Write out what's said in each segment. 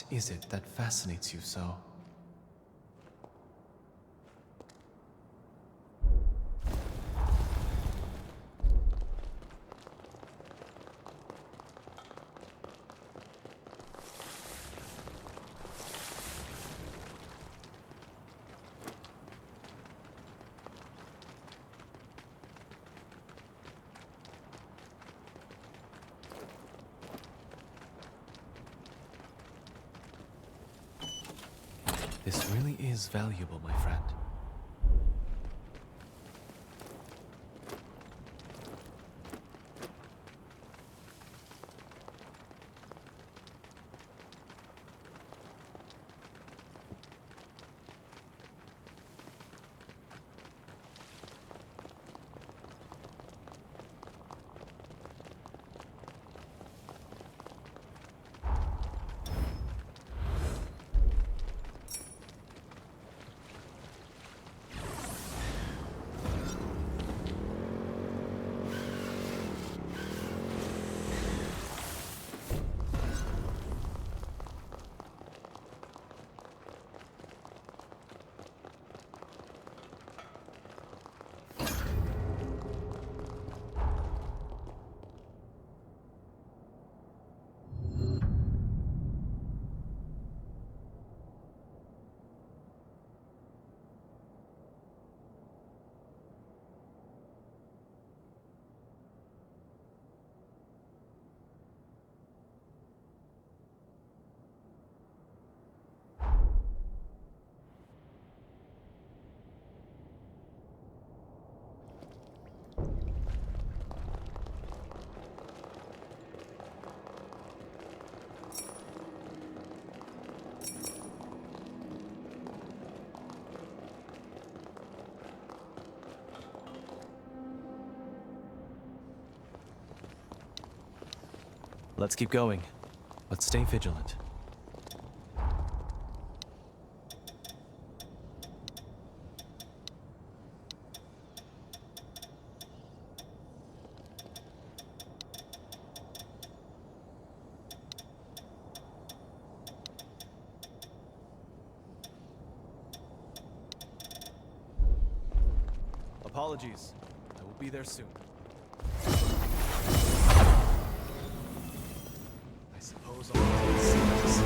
What is it that fascinates you so? This really is valuable, my friend. Let's keep going, but stay vigilant. Apologies. I will be there soon. I suppose I'll see this.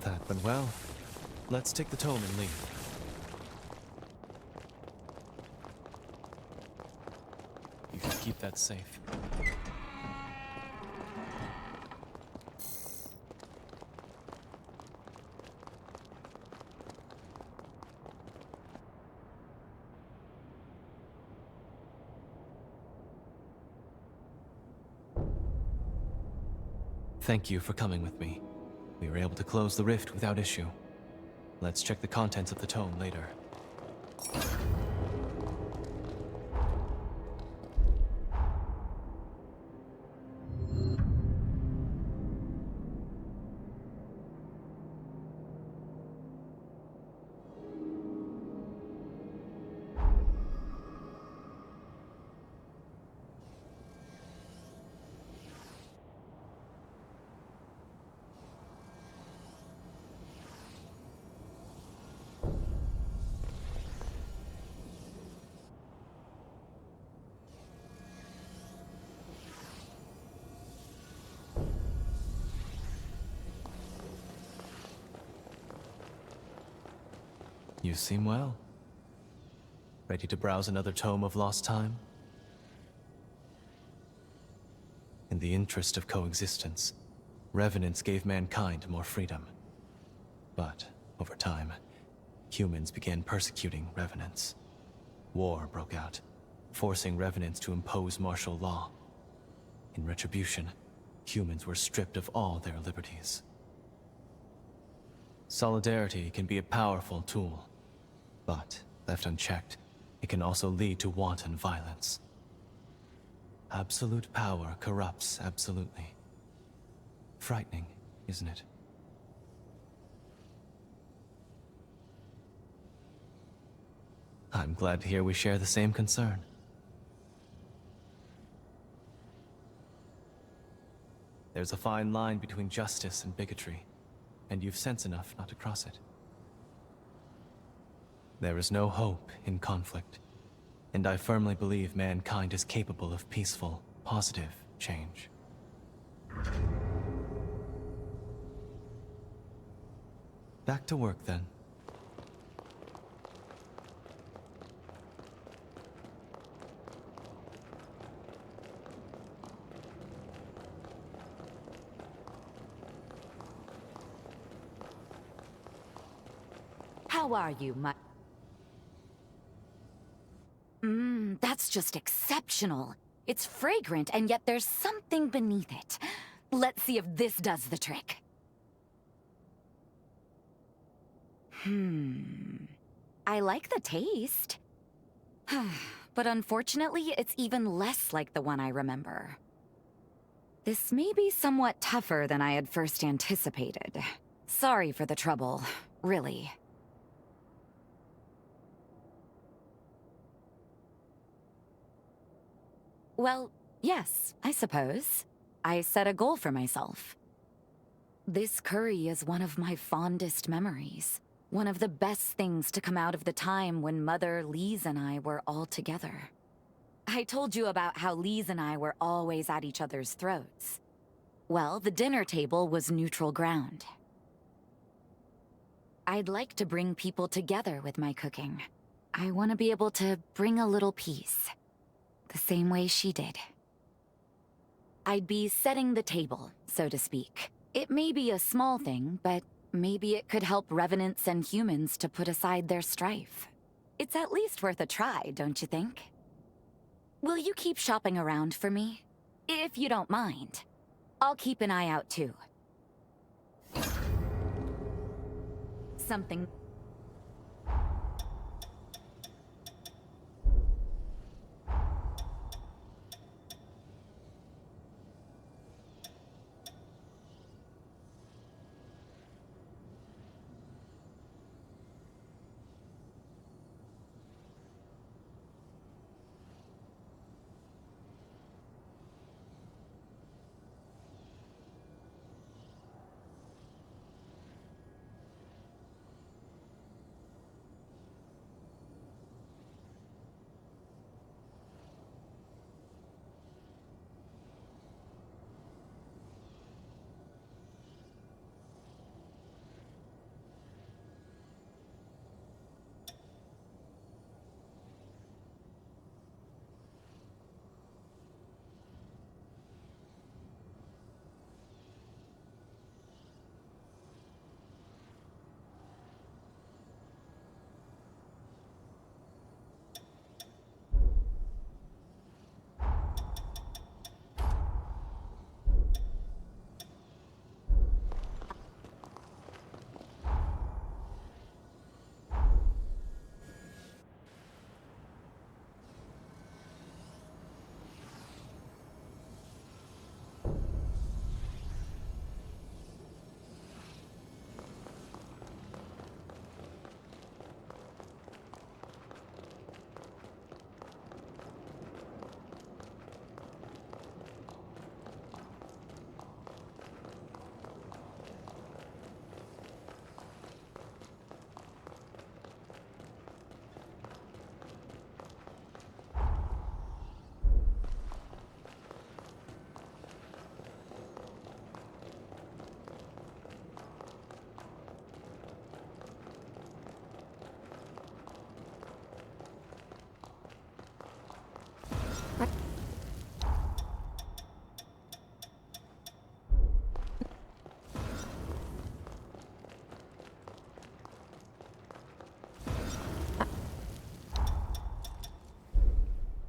That went well. Let's take the tome and leave. You can keep that safe. Thank you for coming with me. We were able to close the rift without issue. Let's check the contents of the tome later. You seem well. Ready to browse another tome of lost time? In the interest of coexistence, revenants gave mankind more freedom. But, over time, humans began persecuting revenants. War broke out, forcing revenants to impose martial law. In retribution, humans were stripped of all their liberties. Solidarity can be a powerful tool, but, left unchecked, it can also lead to wanton violence. Absolute power corrupts absolutely. Frightening, isn't it? I'm glad to hear we share the same concern. There's a fine line between justice and bigotry, and you've sense enough not to cross it. There is no hope in conflict, and I firmly believe mankind is capable of peaceful, positive change. Back to work then. How are you, my... That's just exceptional. It's fragrant, and yet there's something beneath it. Let's see if this does the trick. I like the taste. But unfortunately, it's even less like the one I remember. This may be somewhat tougher than I had first anticipated. Sorry for the trouble, really. Well, yes, I suppose. I set a goal for myself. This curry is one of my fondest memories. One of the best things to come out of the time when Mother, Lise, and I were all together. I told you about how Lise and I were always at each other's throats. Well, the dinner table was neutral ground. I'd like to bring people together with my cooking. I want to be able to bring a little peace. The same way she did. I'd be setting the table, so to speak. It may be a small thing, but maybe it could help revenants and humans to put aside their strife. It's at least worth a try, don't you think? Will you keep shopping around for me? If you don't mind. I'll keep an eye out too. Something...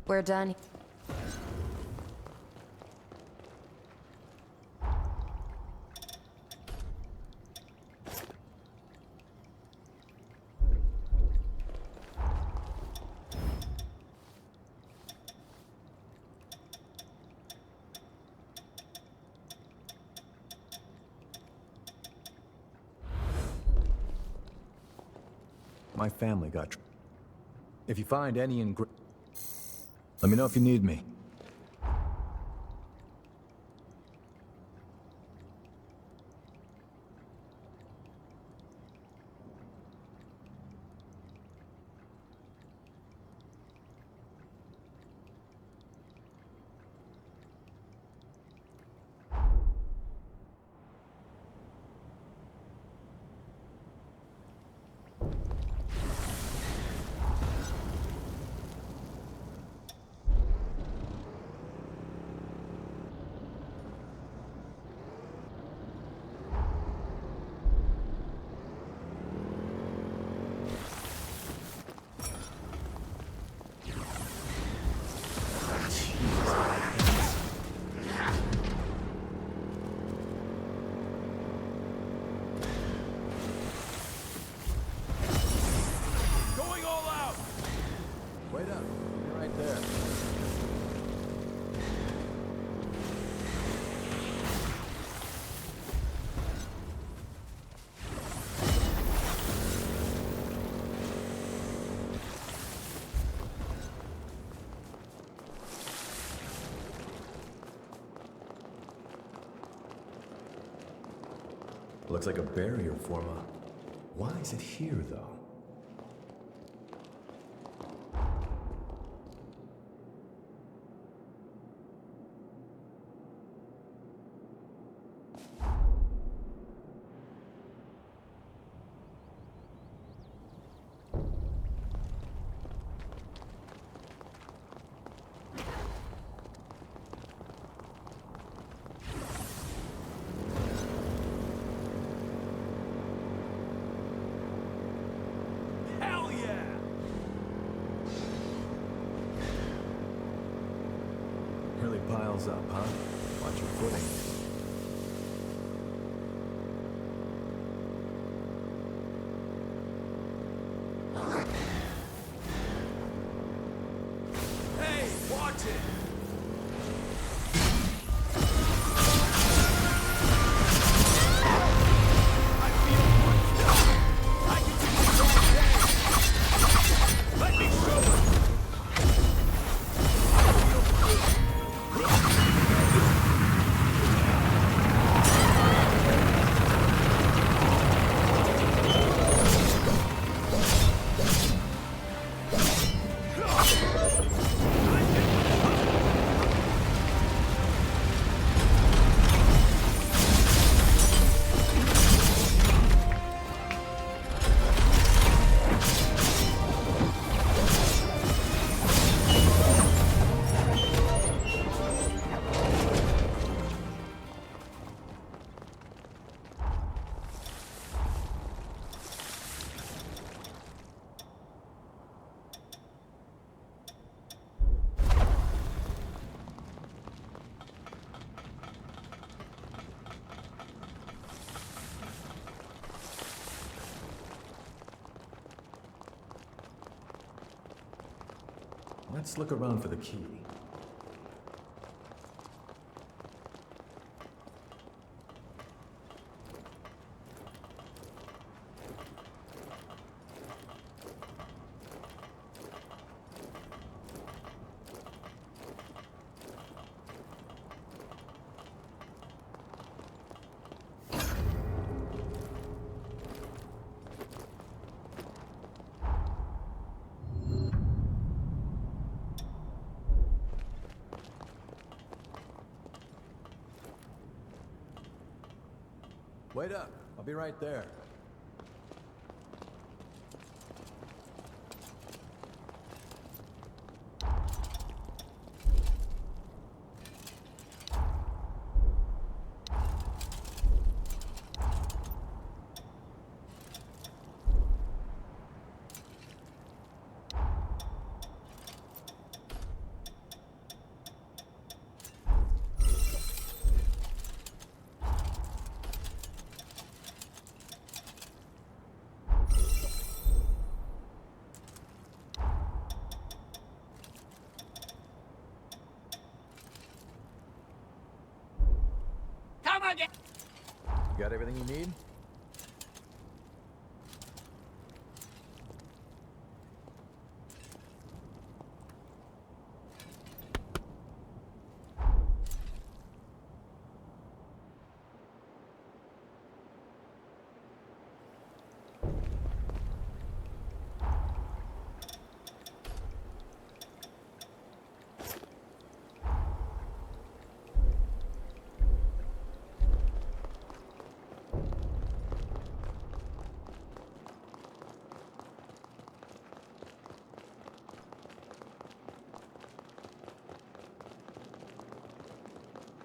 We're done. My family got If you find any let me know if you need me. Wait up. You're right there. Looks like a barrier form up. Why is it here, though? Really piles up, huh? Watch your footing. Hey, watch it! I feel punched up! I can do this all day! Let me show it! Let's look around for the key. Wait up. I'll be right there. You got everything you need?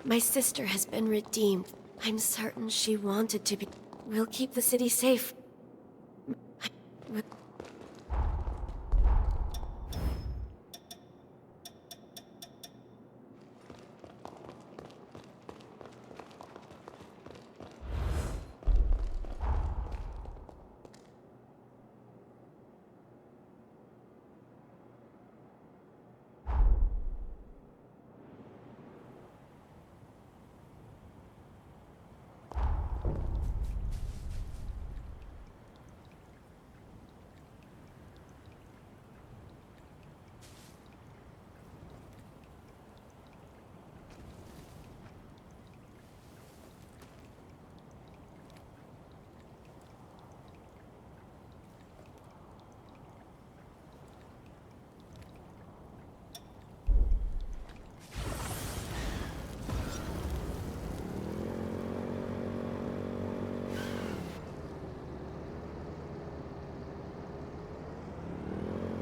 My sister has been redeemed. I'm certain she wanted to be. We'll keep the city safe.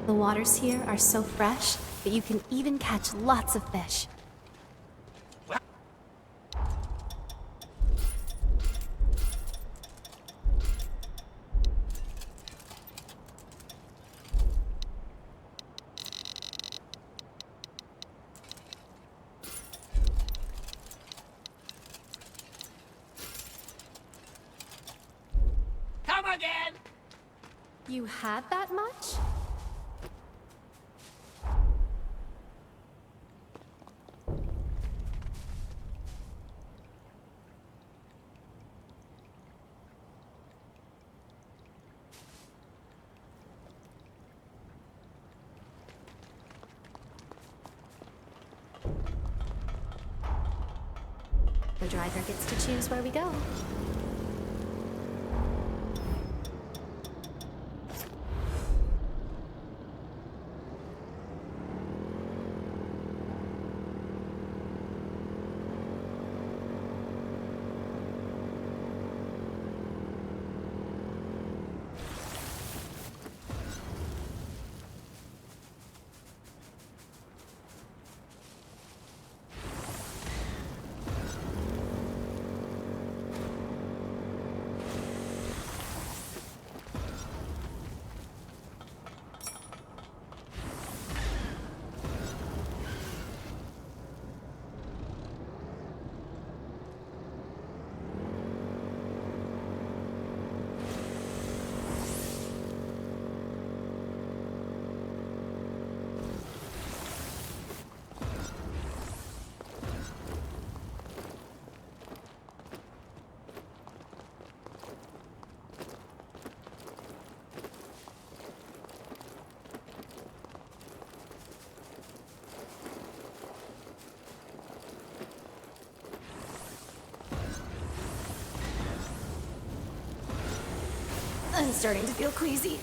The waters here are so fresh that you can even catch lots of fish. Come again! You had that much? The driver gets to choose where we go. I'm starting to feel queasy.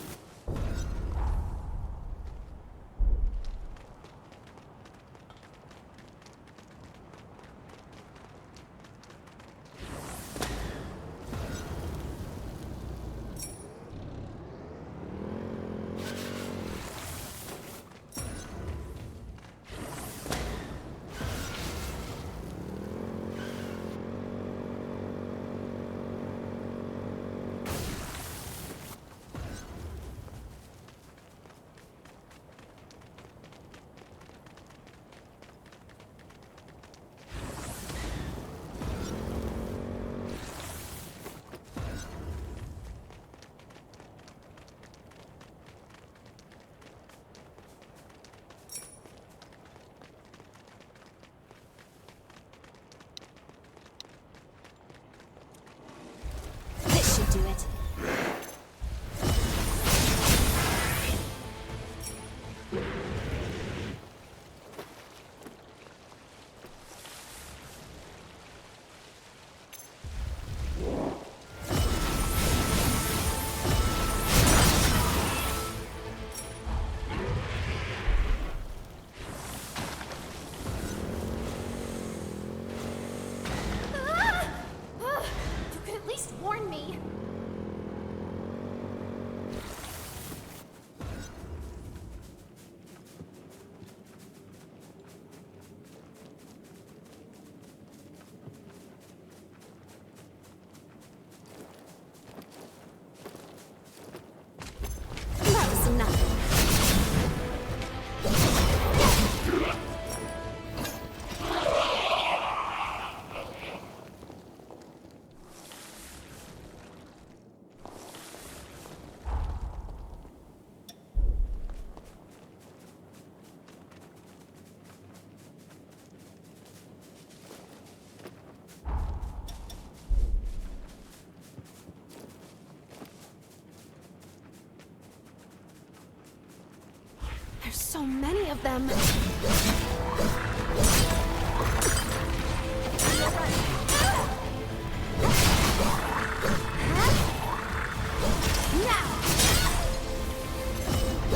so many of them. Now!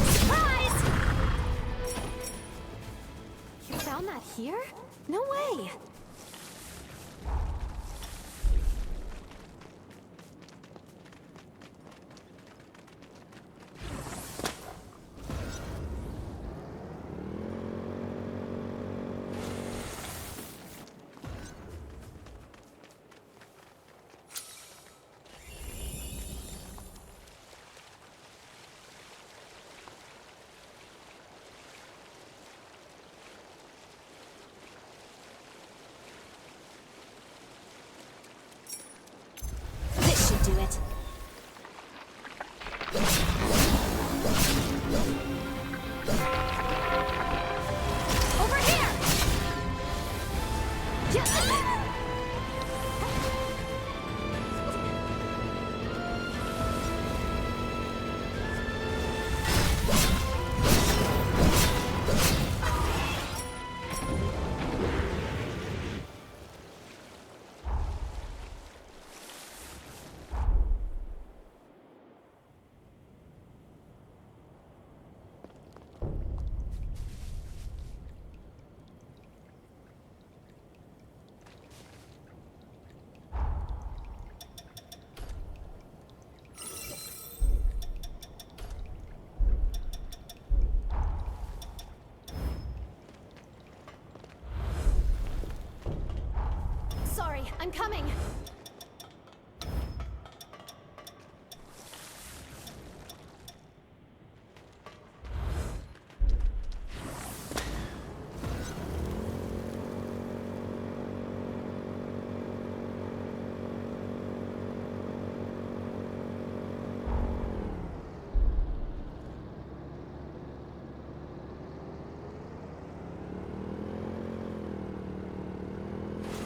Surprise! You found that here? No way! This should do it. Over here! Sorry, I'm coming.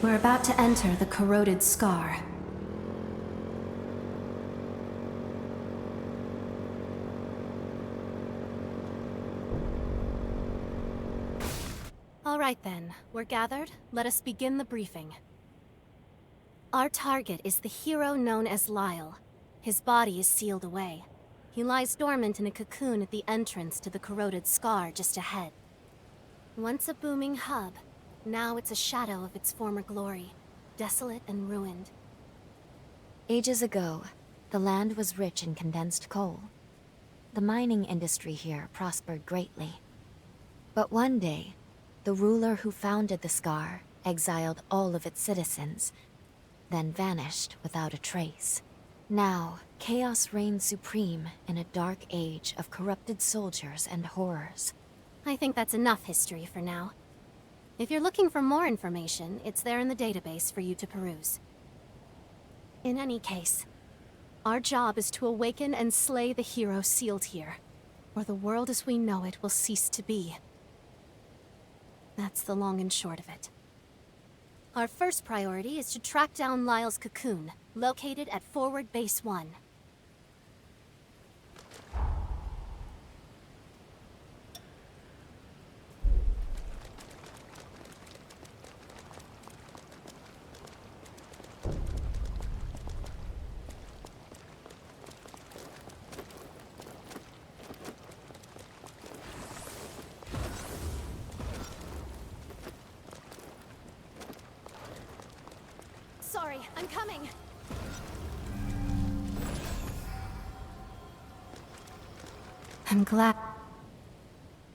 We're about to enter the corroded scar. All right then, we're gathered. Let us begin the briefing. Our target is the hero known as Lyle. His body is sealed away. He lies dormant in a cocoon at the entrance to the corroded scar just ahead. Once a booming hub, now it's a shadow of its former glory, desolate and ruined. Ages ago, the land was rich in condensed coal. The mining industry here prospered greatly. But one day, the ruler who founded the Scar exiled all of its citizens, then vanished without a trace. Now, chaos reigns supreme in a dark age of corrupted soldiers and horrors. I think that's enough history for now. If you're looking for more information, it's there in the database for you to peruse. In any case, our job is to awaken and slay the hero sealed here, or the world as we know it will cease to be. That's the long and short of it. Our first priority is to track down Lyle's cocoon, located at Forward Base 1. Sorry, I'm coming. I'm glad.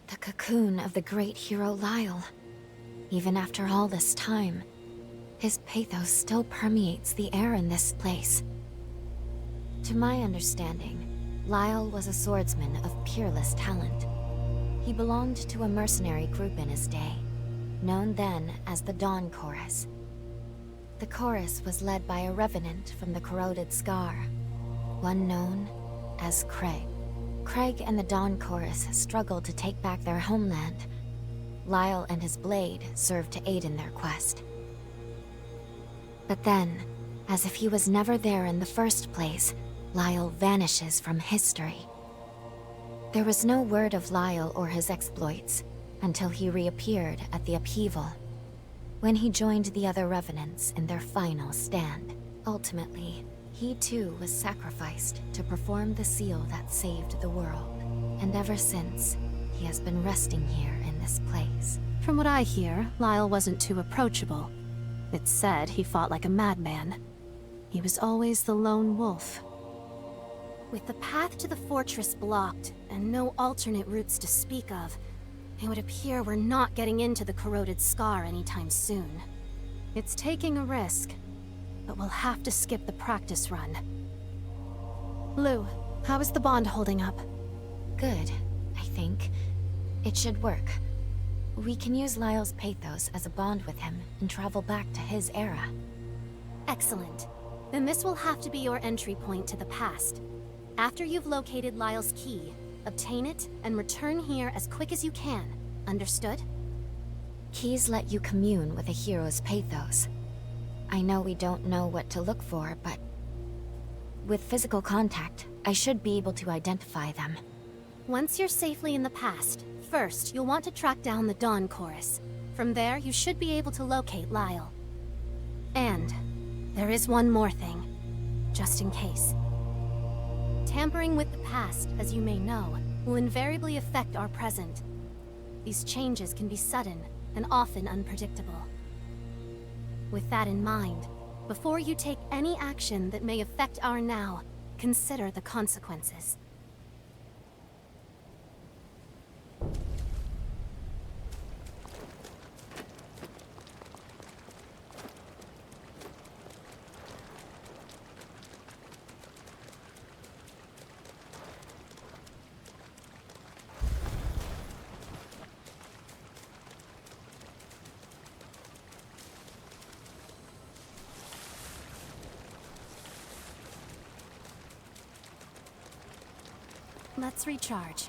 The cocoon of the great hero Lyle. Even after all this time, his pathos still permeates the air in this place. To my understanding, Lyle was a swordsman of peerless talent. He belonged to a mercenary group in his day, known then as the Dawn Chorus. The chorus was led by a revenant from the corroded Scar, one known as Craig. Craig and the Dawn Chorus struggled to take back their homeland. Lyle and his blade served to aid in their quest. But then, as if he was never there in the first place, Lyle vanishes from history. There was no word of Lyle or his exploits until he reappeared at the upheaval, when he joined the other Revenants in their final stand. Ultimately, he too was sacrificed to perform the seal that saved the world. And ever since, he has been resting here in this place. From what I hear, Lyle wasn't too approachable. It's said he fought like a madman. He was always the lone wolf. With the path to the fortress blocked, and no alternate routes to speak of, it would appear we're not getting into the corroded scar anytime soon. It's taking a risk, but we'll have to skip the practice run. Lou, how is the bond holding up? Good, I think. It should work. We can use Lyle's pathos as a bond with him and travel back to his era. Excellent. Then this will have to be your entry point to the past. After you've located Lyle's key, obtain it and return here as quick as you can. Understood? Keys let you commune with a hero's pathos. I know we don't know what to look for, but with physical contact, I should be able to identify them. Once you're safely in the past, first you'll want to track down the Dawn Chorus. From there, you should be able to locate Lyle. And there is one more thing, just in case. Tampering with the past, as you may know, will invariably affect our present. These changes can be sudden and often unpredictable. With that in mind, before you take any action that may affect our now, consider the consequences. Let's recharge.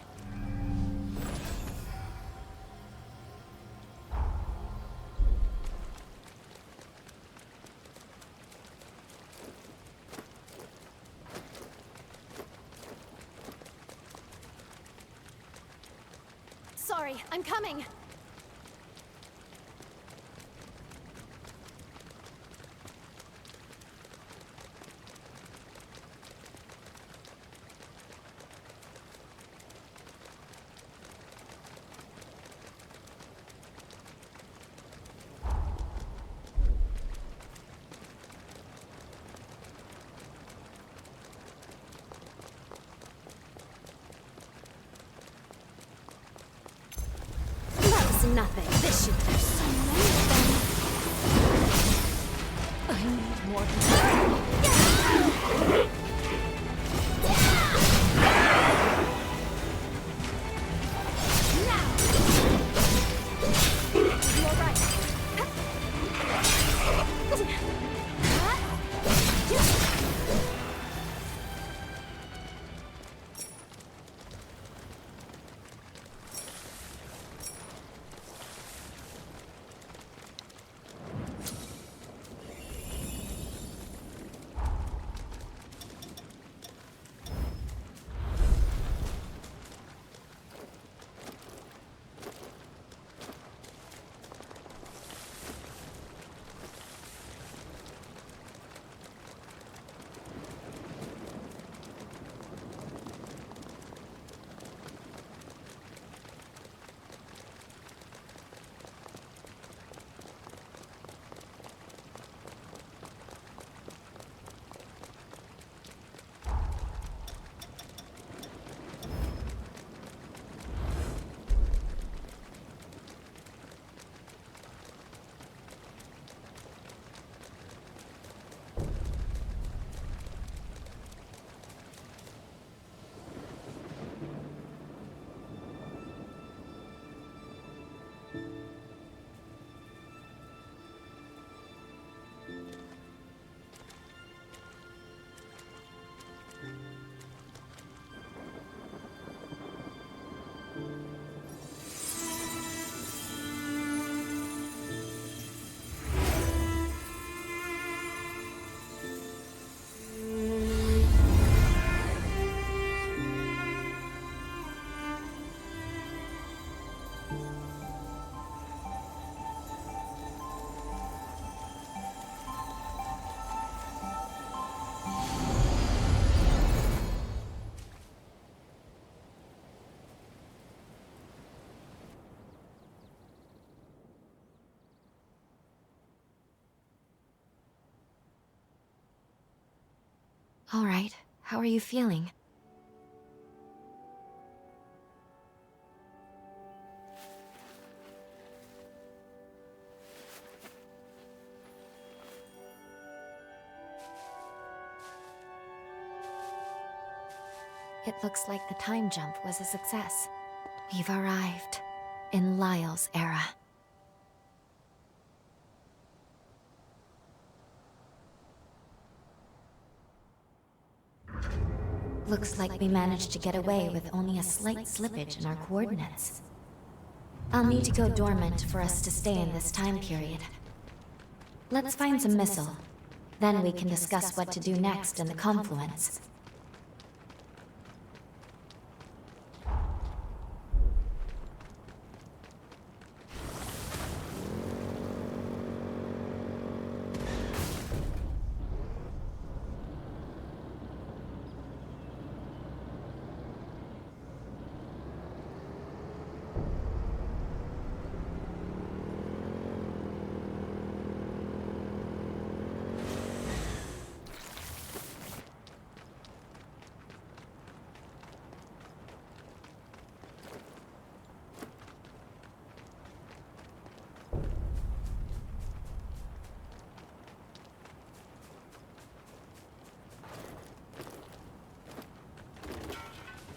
Sorry, I'm coming. Nothing. This should do so many things. I need more. All right. How are you feeling? It looks like the time jump was a success. We've arrived in Lyle's era. Looks like we managed to get away with only a slight slippage in our coordinates. I'll need to go dormant for us to stay in this time period. Let's find some missile. Then we can discuss what to do next in the confluence.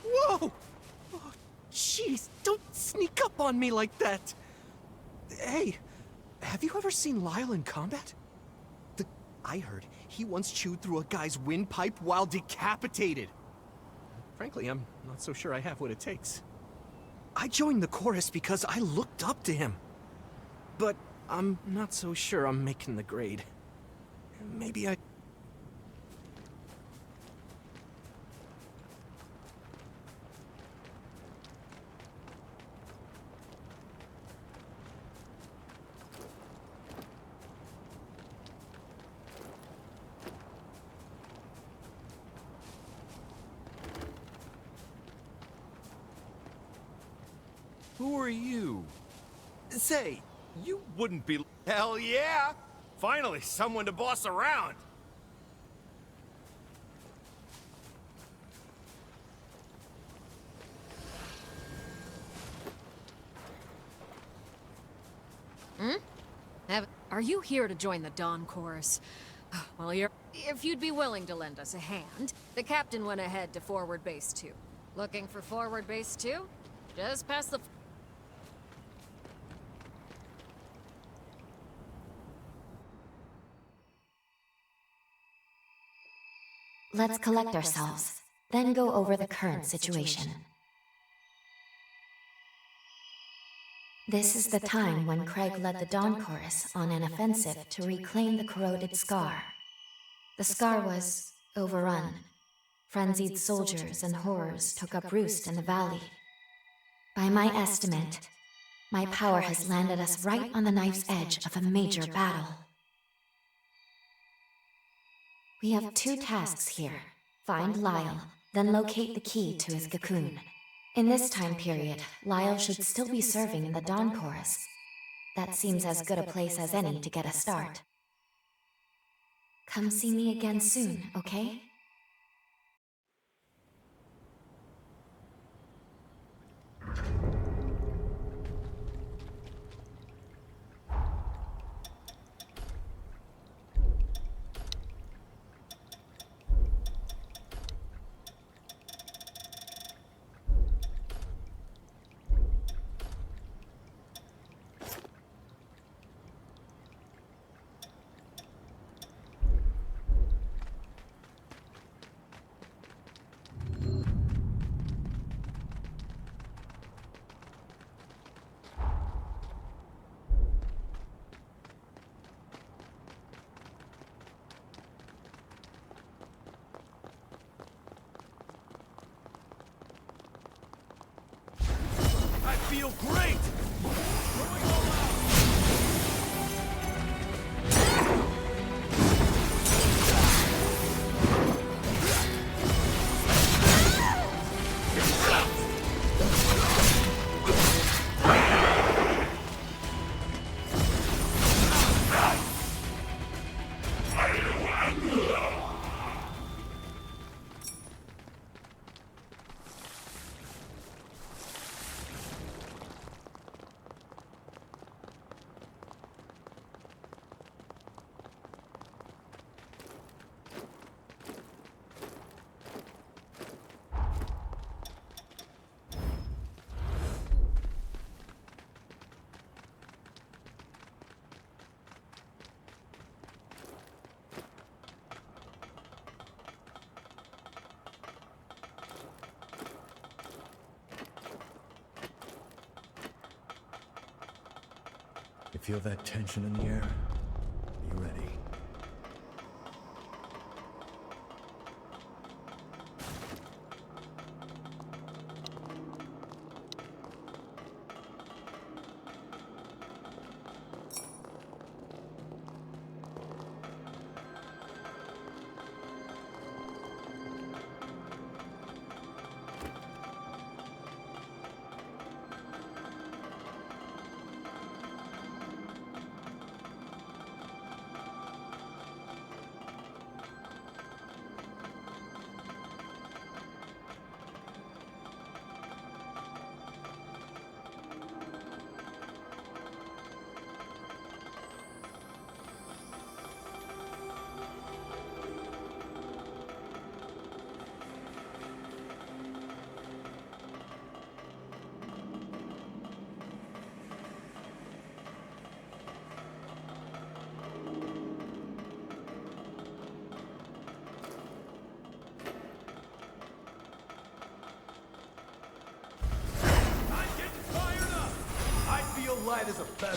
Whoa! Oh, jeez, don't sneak up on me like that! Hey, have you ever seen Lyle in combat? I heard he once chewed through a guy's windpipe while decapitated. Frankly, I'm not so sure I have what it takes. I joined the chorus because I looked up to him. But I'm not so sure I'm making the grade. Maybe I... Who are you? Say, you wouldn't be... Hell yeah! Finally, someone to boss around! Are you here to join the Dawn Chorus? Well, if you'd be willing to lend us a hand, the captain went ahead to Forward Base 2. Looking for Forward Base 2? Just past the... Let's collect ourselves, then go over the current situation. This is the time when Craig led the Dawn Chorus on an offensive to reclaim the corroded Scar. The Scar was overrun. Frenzied soldiers and horrors took up roost in the valley. By my estimate, my power has landed us right on the knife's edge of a major battle. We have two tasks here. Find Lyle, then locate the key to his cocoon. In this time period, Lyle should still be serving in the Dawn Chorus. That seems as good a place as any to get a start. Come see me again soon, okay? I feel great! Going all out! You feel that tension in the air? Are you ready? Light as a feather.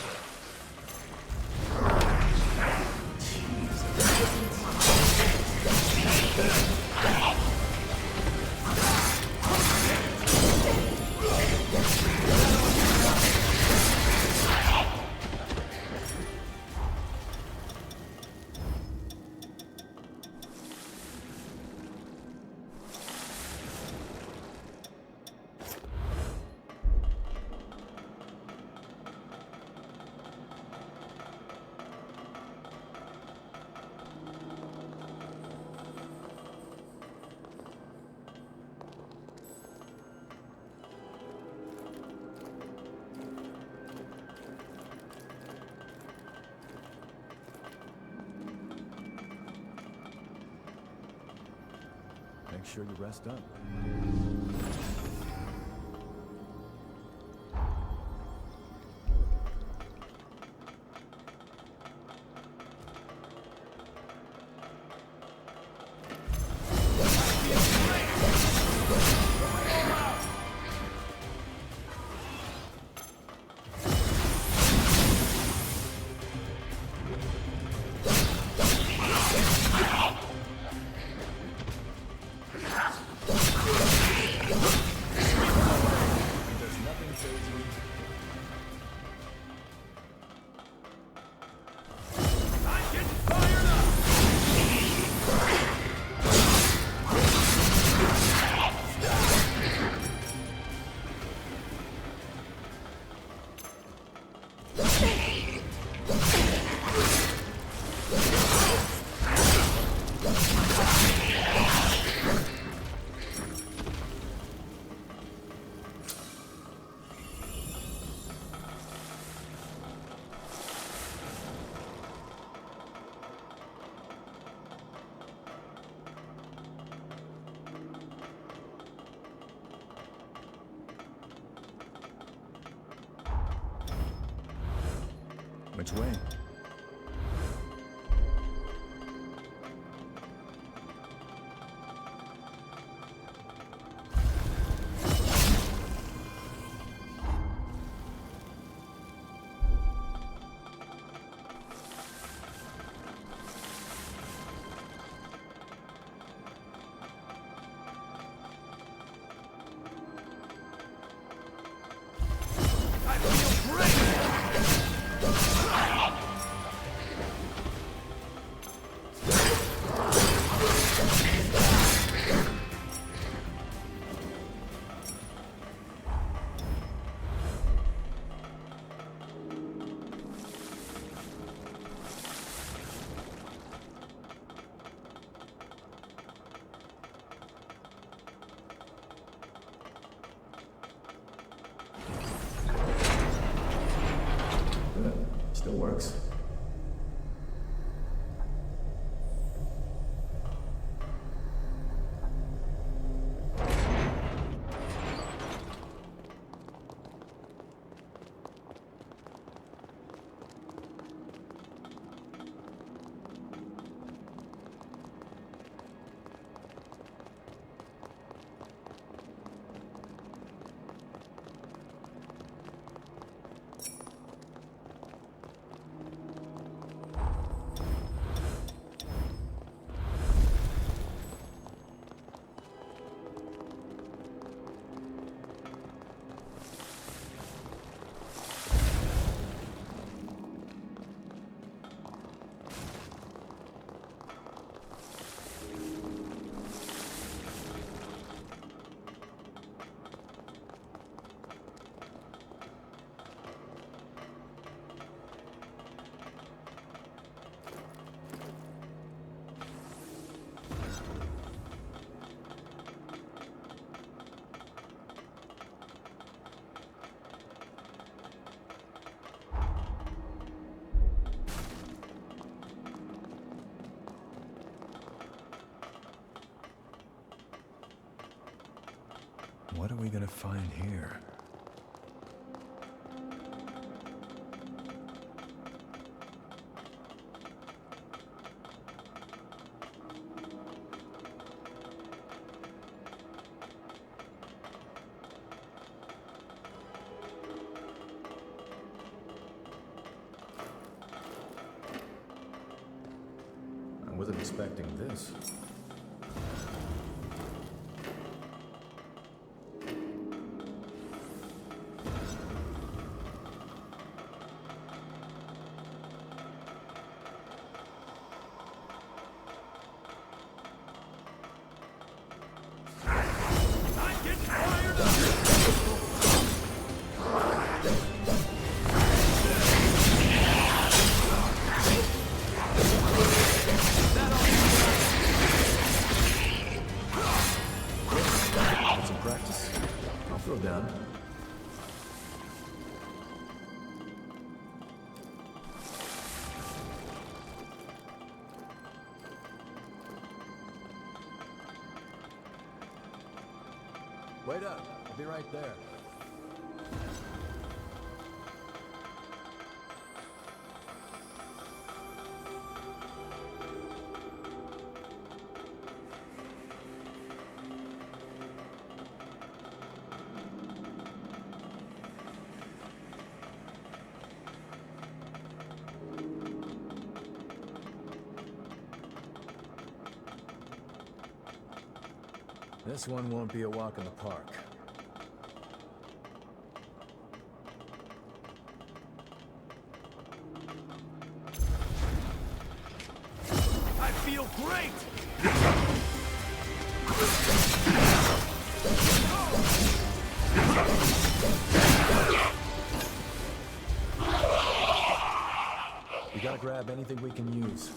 Make sure you rest up. Which way? Still works. What are we gonna find here? I wasn't expecting this. I'm getting fired up! Get some practice. I'll throw down. Wait up. I'll be right there. This one won't be a walk in the park. I feel great! We gotta grab anything we can use.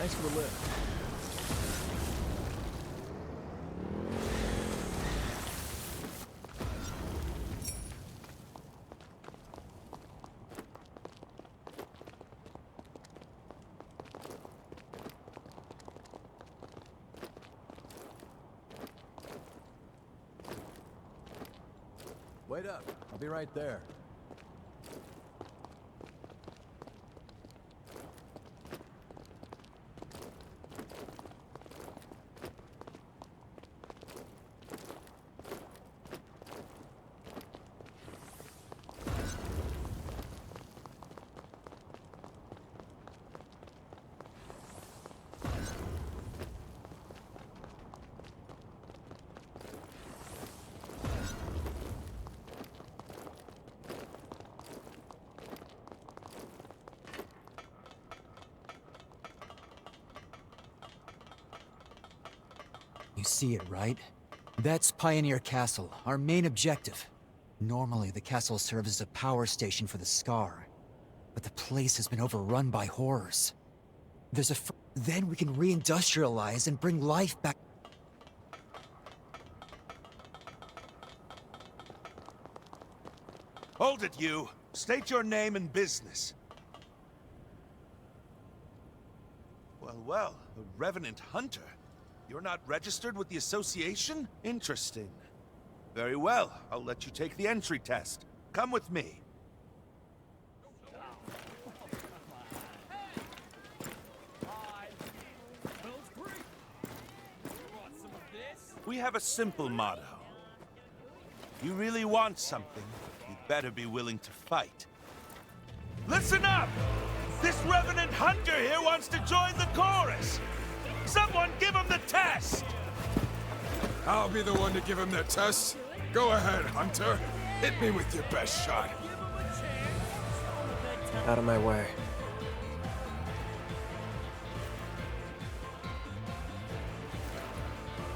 Thanks for the lift. Wait up. I'll be right there. You see it, right? That's Pioneer Castle, our main objective. Normally, the castle serves as a power station for the Scar. But the place has been overrun by horrors. Then we can re-industrialize and bring life back. Hold it, you. State your name and business. Well, a Revenant Hunter. You're not registered with the Association? Interesting. Very well, I'll let you take the entry test. Come with me. We have a simple motto. If you really want something, you'd better be willing to fight. Listen up! This Revenant Hunter here wants to join the chorus! Someone give him the test! I'll be the one to give him the test. Go ahead, Hunter. Hit me with your best shot. Out of my way.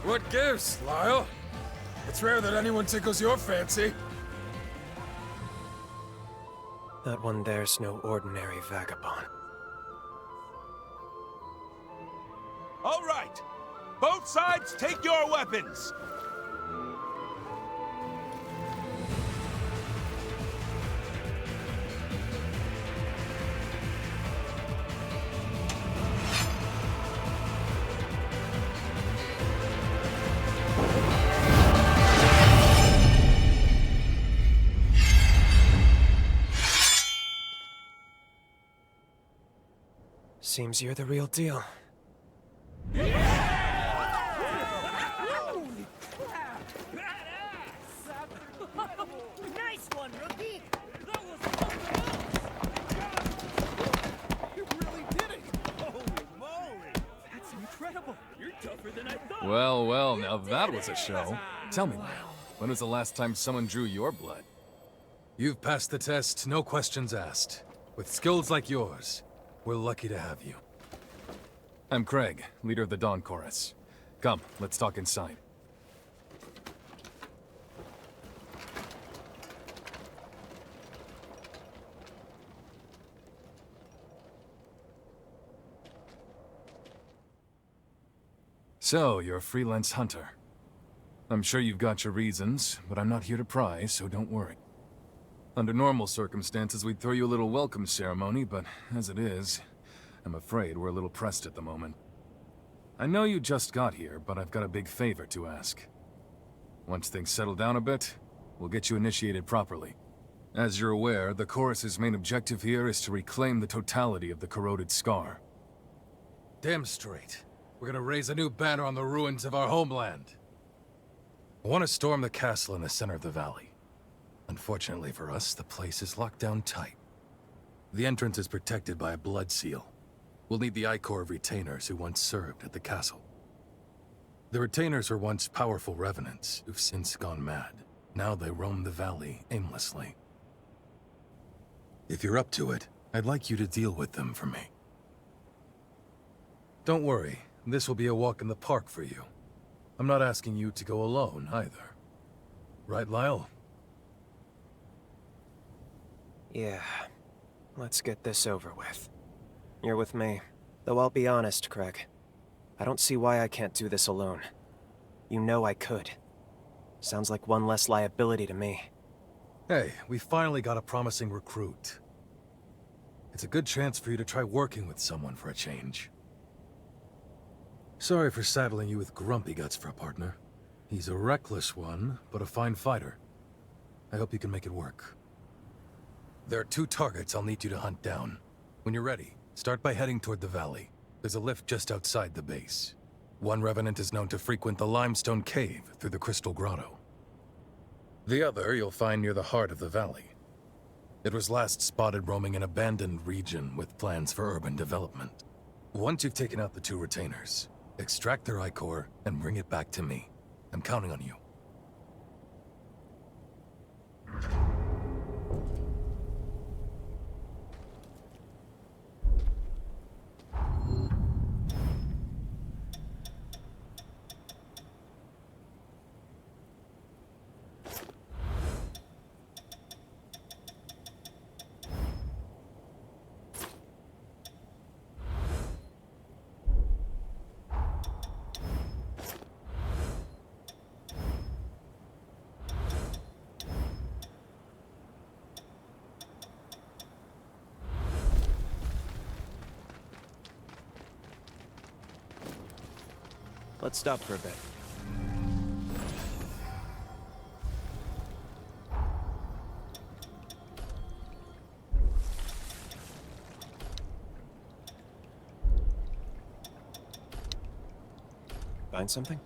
What gives, Lyle? It's rare that anyone tickles your fancy. That one there's no ordinary vagabond. All right! Both sides take your weapons! Seems you're the real deal. Nice one, rookie! You really did it! Holy moly! That's incredible! You're tougher than I thought! Well, now that was a show. Tell me, Lyle, when was the last time someone drew your blood? You've passed the test, no questions asked. With skills like yours, we're lucky to have you. I'm Craig, leader of the Dawn Chorus. Come, let's talk inside. So, you're a freelance hunter. I'm sure you've got your reasons, but I'm not here to pry, so don't worry. Under normal circumstances, we'd throw you a little welcome ceremony, but as it is, I'm afraid we're a little pressed at the moment. I know you just got here, but I've got a big favor to ask. Once things settle down a bit, we'll get you initiated properly. As you're aware, the Chorus's main objective here is to reclaim the totality of the corroded Scar. Damn straight. We're gonna raise a new banner on the ruins of our homeland. I want to storm the castle in the center of the valley. Unfortunately for us, the place is locked down tight. The entrance is protected by a blood seal. We'll need the Ichor of retainers who once served at the castle. The retainers were once powerful revenants who've since gone mad. Now they roam the valley aimlessly. If you're up to it, I'd like you to deal with them for me. Don't worry, this will be a walk in the park for you. I'm not asking you to go alone, either. Right, Lyle? Yeah. Let's get this over with. You're with me. Though I'll be honest, Craig. I don't see why I can't do this alone. You know I could. Sounds like one less liability to me. Hey, we finally got a promising recruit. It's a good chance for you to try working with someone for a change. Sorry for saddling you with Grumpy Guts for a partner. He's a reckless one, but a fine fighter. I hope you can make it work. There are 2 targets I'll need you to hunt down. When you're ready, start by heading toward the valley. There's a lift just outside the base. One Revenant is known to frequent the Limestone Cave through the Crystal Grotto. The other you'll find near the heart of the valley. It was last spotted roaming an abandoned region with plans for urban development. Once you've taken out the 2 retainers, extract their Ichor and bring it back to me. I'm counting on you. Let's stop for a bit. Find something?